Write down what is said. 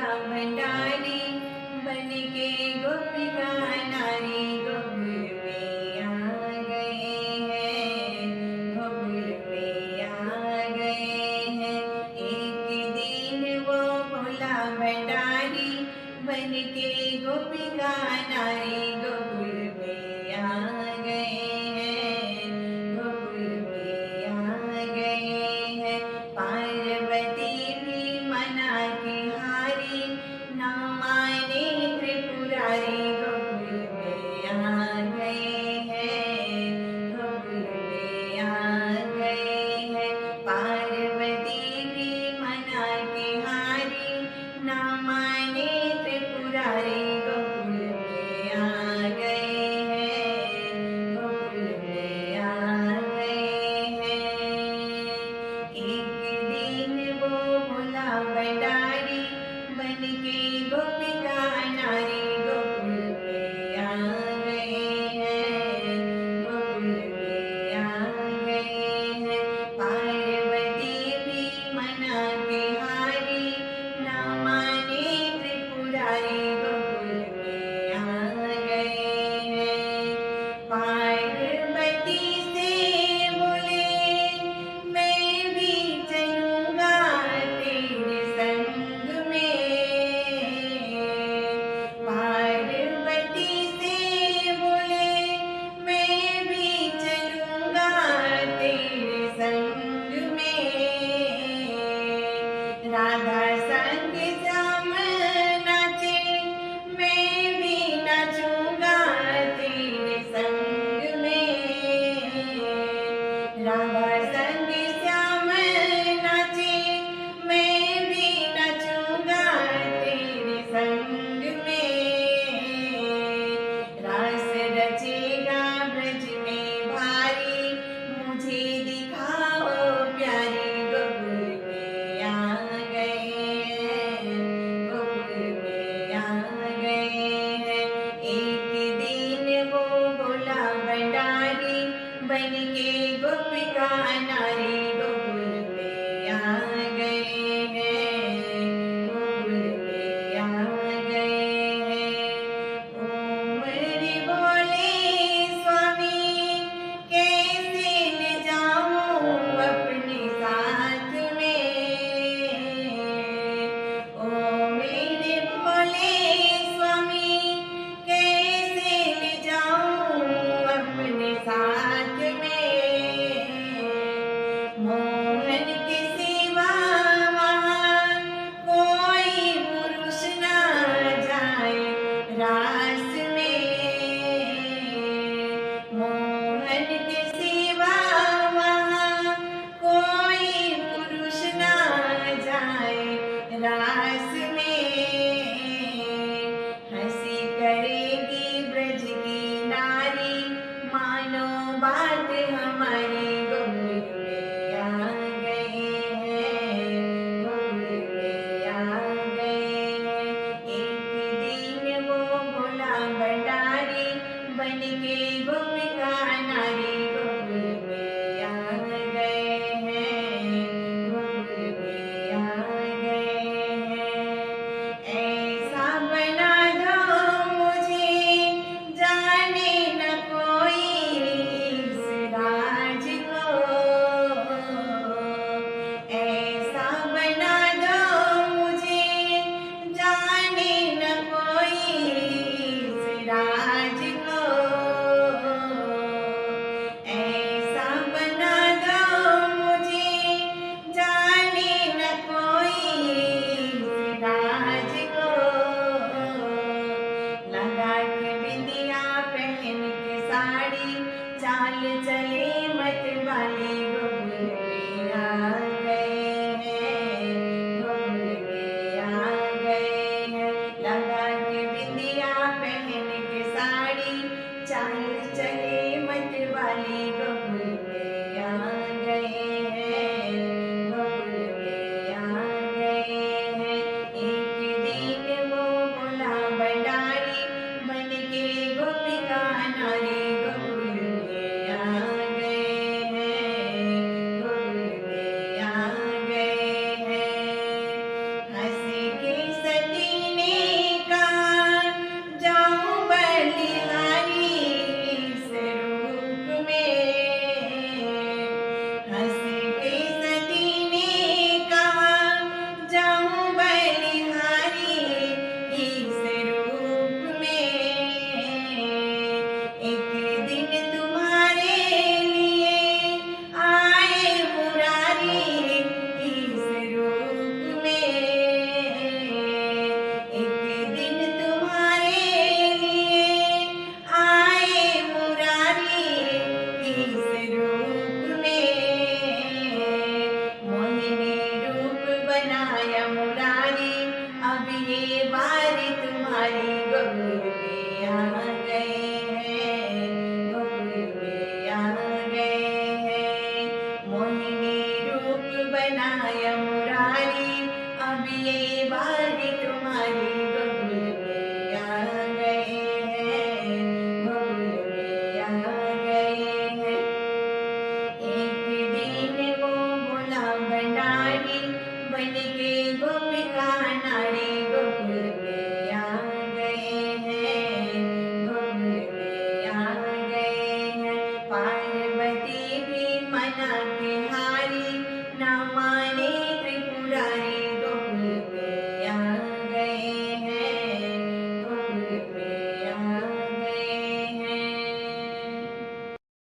भंडारी बन के गोपिका नारी गोकुल में आ गए हैं, गोकुल में आ गए हैं। एक दिन वो भोला भंडारी बन के गोपिका नारी गोकुल में आ गए हैं, गोकुल में आ गए हैं। पार्वती भी मना की हारी, ना माने त्रिपुरारी गोकुल में आ गए हैं, गोकुल में आ गए हैं। पार्वती भी मना की हारी, ना माने त्रिपुरारी गोकुल में आ गए हैं, गोकुल में आ गए हैं। एक दिन वो भोला भंडारी बन के गोपिका नारी गोकुल में आ गए हैं, गोकुल में आ गए हैं। पार्वती भी मना के हारी, ना माने त्रिपुरारी गोकुल में आ गए हैं। पार्वती से बोले मैं भी चलूंगा तेरे संग में, मुरारी, अब ये बारी तुम्हारी